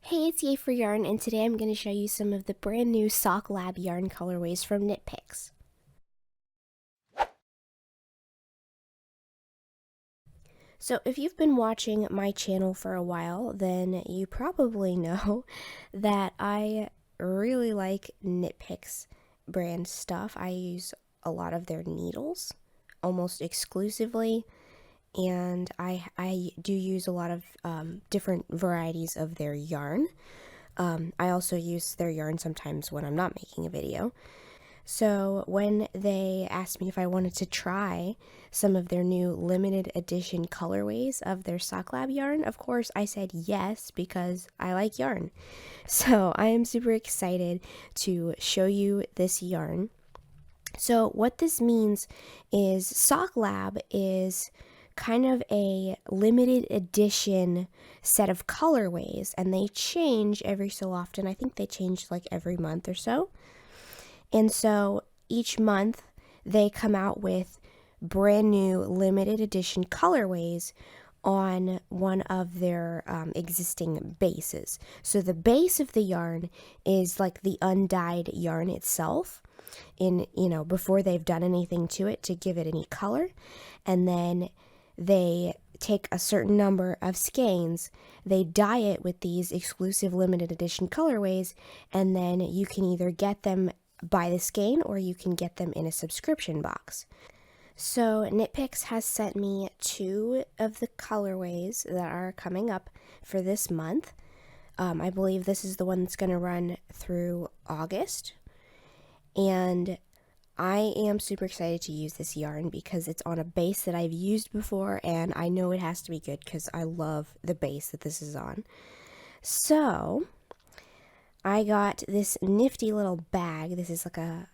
Hey, it's Yay for Yarn, and today I'm going to show you some of the brand new Sock Lab yarn colorways from Knit Picks. So if you've been watching my channel for a while, then you probably know that I really like Knit Picks brand stuff. I use a lot of their needles, almost exclusively, and I do use a lot of different varieties of their yarn. I also use their yarn sometimes when I'm not making a video. So when they asked me if I wanted to try some of their new limited edition colorways of their Sock Lab yarn, of course I said yes because I like yarn. So I am super excited to show you this yarn. So what this means is Sock Lab is kind of a limited edition set of colorways, and they change every so often. I think they change like every month or so. And so each month they come out with brand new limited edition colorways on one of their existing bases. So the base of the yarn is like the undyed yarn itself before they've done anything to it to give it any color. And then they take a certain number of skeins, they dye it with these exclusive limited edition colorways, and then you can either get them by the skein or you can get them in a subscription box. So Knit Picks has sent me 2 of the colorways that are coming up for this month. I believe this is the one that's going to run through August. And I am super excited to use this yarn because it's on a base that I've used before, and I know it has to be good because I love the base that this is on. So I got this nifty little bag. This is like a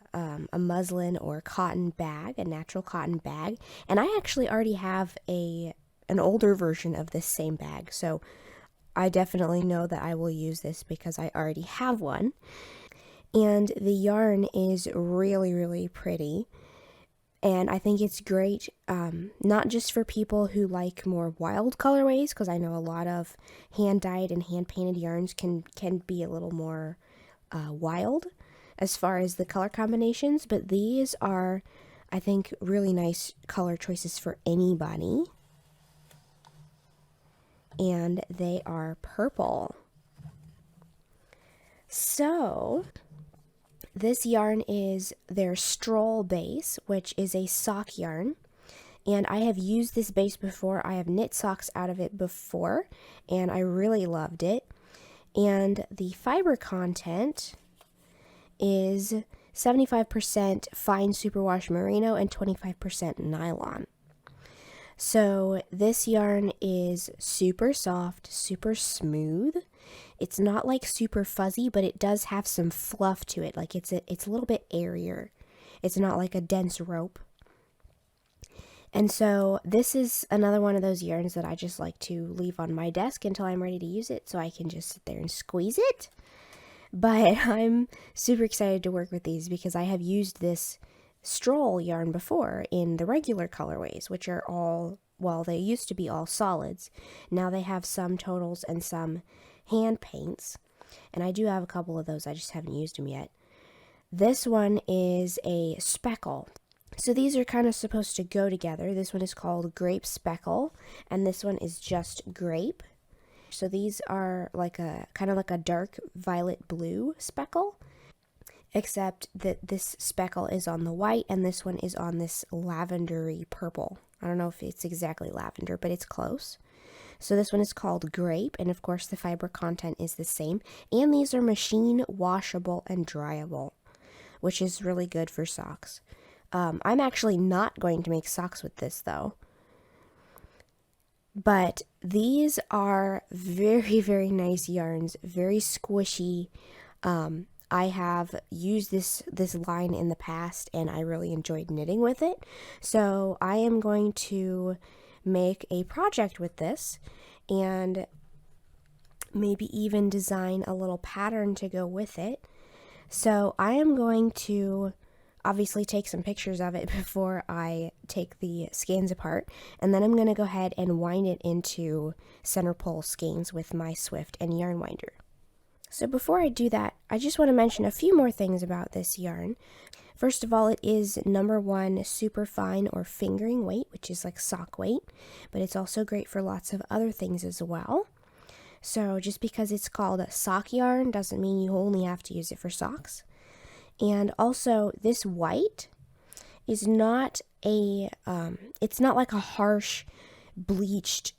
muslin or cotton bag, a natural cotton bag, and I actually already have an older version of this same bag, so I definitely know that I will use this because I already have one. And the yarn is really, really pretty. And I think it's great, not just for people who like more wild colorways, because I know a lot of hand-dyed and hand-painted yarns can be a little more wild as far as the color combinations, but these are, I think, really nice color choices for anybody. And they are purple. So this yarn is their Stroll base, which is a sock yarn. And I have used this base before. I have knit socks out of it before, and I really loved it. And the fiber content is 75% fine superwash merino and 25% nylon. So this yarn is super soft, super smooth. It's not like super fuzzy, but it does have some fluff to it. Like it's a little bit airier. It's not like a dense rope. And so this is another one of those yarns that I just like to leave on my desk until I'm ready to use it, so I can just sit there and squeeze it. But I'm super excited to work with these because I have used this Stroll yarn before in the regular colorways, which are all, well, they used to be all solids. Now they have some totals and some hand paints, and I do have a couple of those. I just haven't used them yet. This one is a speckle. So these are kind of supposed to go together. This one is called Grape Speckle, and this one is just Grape. So these are like a kind of like a dark violet blue speckle, except that this speckle is on the white and this one is on this lavendery purple. I don't know if it's exactly lavender, but it's close. So this one is called Grape, and of course the fiber content is the same. And these are machine washable and dryable, which is really good for socks. I'm actually not going to make socks with this though. But these are very, very nice yarns, very squishy. I have used this line in the past and I really enjoyed knitting with it. So I am going to make a project with this and maybe even design a little pattern to go with it. So I am going to obviously take some pictures of it before I take the skeins apart, and then I'm going to go ahead and wind it into center pole skeins with my Swift and yarn winder. So before I do that, I just want to mention a few more things about this yarn. First of all, it is number one super fine or fingering weight, which is like sock weight, but it's also great for lots of other things as well. So just because it's called a sock yarn doesn't mean you only have to use it for socks. And also, this white is not it's not like a harsh bleached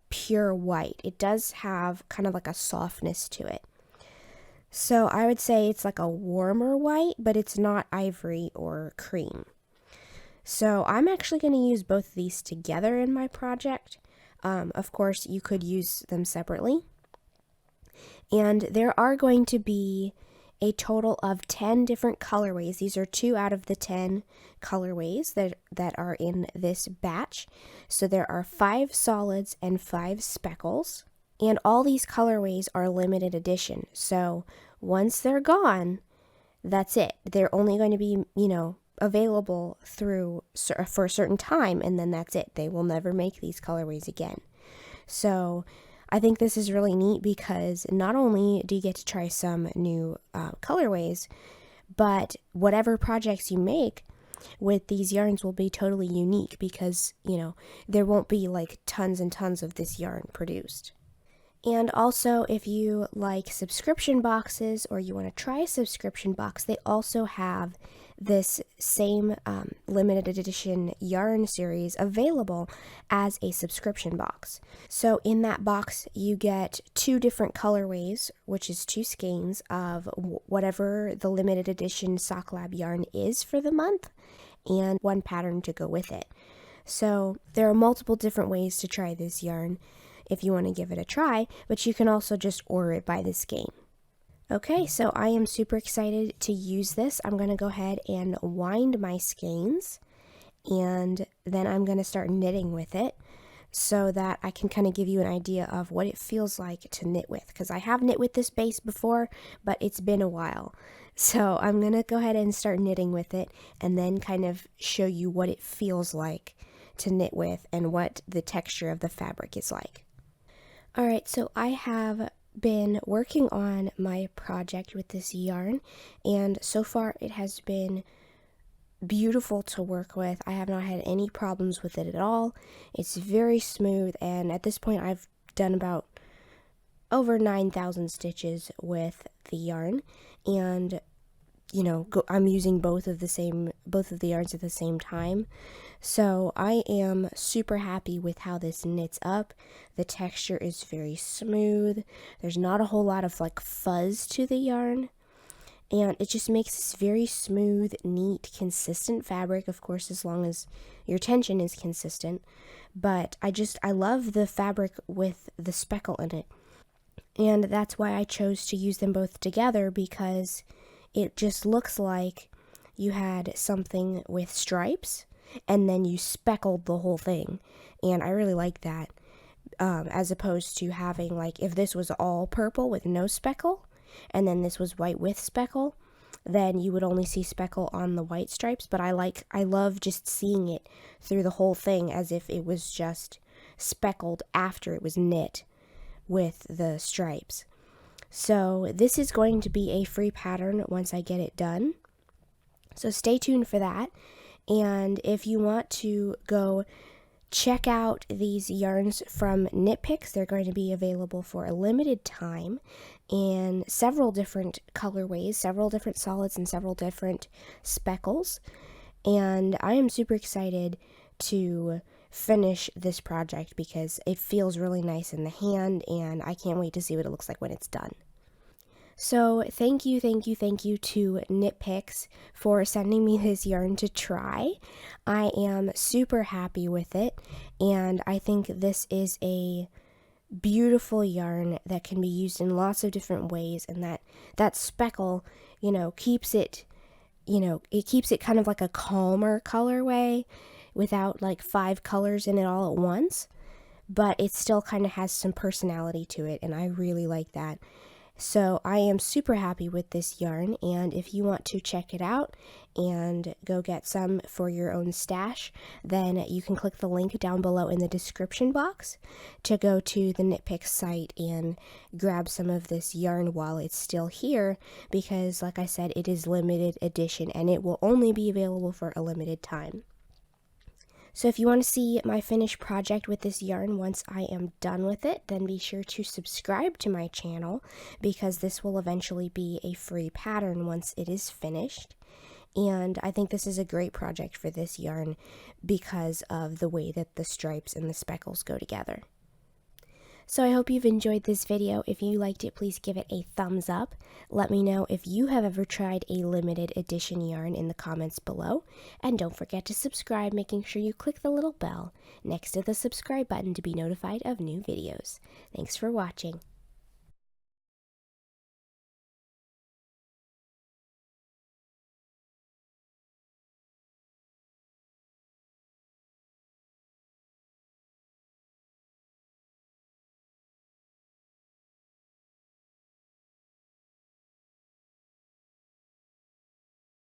pure white. It does have kind of like a softness to it. So I would say it's like a warmer white, but it's not ivory or cream. So I'm actually going to use both of these together in my project. Of course, you could use them separately. And there are going to be a total of 10 different colorways. These are 2 out of the 10 colorways that are in this batch. So there are 5 solids and 5 speckles. And all these colorways are limited edition. So once they're gone, that's it. They're only going to be, available for a certain time, and then that's it. They will never make these colorways again. So I think this is really neat because not only do you get to try some new colorways, but whatever projects you make with these yarns will be totally unique because, there won't be like tons and tons of this yarn produced. And also, if you like subscription boxes or you want to try a subscription box, they also have this same limited edition yarn series available as a subscription box. So in that box, you get 2 different colorways, which is 2 skeins of whatever the limited edition Sock Lab yarn is for the month, and 1 pattern to go with it. So there are multiple different ways to try this yarn if you want to give it a try, but you can also just order it by the skein. Okay, so I am super excited to use this. I'm going to go ahead and wind my skeins, and then I'm going to start knitting with it so that I can kind of give you an idea of what it feels like to knit with, because I have knit with this base before, but it's been a while. So I'm going to go ahead and start knitting with it and then kind of show you what it feels like to knit with and what the texture of the fabric is like. Alright, so I have been working on my project with this yarn, and so far it has been beautiful to work with. I have not had any problems with it at all. It's very smooth, and at this point I've done about over 9,000 stitches with the yarn, and I'm using both of the yarns at the same time. So I am super happy with how this knits up. The texture is very smooth. There's not a whole lot of like fuzz to the yarn. And it just makes this very smooth, neat, consistent fabric, of course, as long as your tension is consistent. But I love the fabric with the speckle in it. And that's why I chose to use them both together, because it just looks like you had something with stripes and then you speckled the whole thing. And I really like that, as opposed to having, like, if this was all purple with no speckle and then this was white with speckle, then you would only see speckle on the white stripes. But I love just seeing it through the whole thing as if it was just speckled after it was knit with the stripes. So this is going to be a free pattern once I get it done. So stay tuned for that. And if you want to go check out these yarns from Knit Picks, they're going to be available for a limited time in several different colorways, several different solids, and several different speckles. And I am super excited to finish this project because it feels really nice in the hand, and I can't wait to see what it looks like when it's done. So thank you to Knit Picks for sending me this yarn to try. I am super happy with it, and I think this is a beautiful yarn that can be used in lots of different ways, and that speckle, keeps it, it keeps it kind of like a calmer colorway without like 5 colors in it all at once, but it still kind of has some personality to it, and I really like that. So I am super happy with this yarn, and if you want to check it out and go get some for your own stash, then you can click the link down below in the description box to go to the Knit Picks site and grab some of this yarn while it's still here, because like I said, it is limited edition and it will only be available for a limited time. So if you want to see my finished project with this yarn once I am done with it, then be sure to subscribe to my channel, because this will eventually be a free pattern once it is finished. And I think this is a great project for this yarn because of the way that the stripes and the speckles go together. So I hope you've enjoyed this video. If you liked it, please give it a thumbs up. Let me know if you have ever tried a limited edition yarn in the comments below. And don't forget to subscribe, making sure you click the little bell next to the subscribe button to be notified of new videos. Thanks for watching.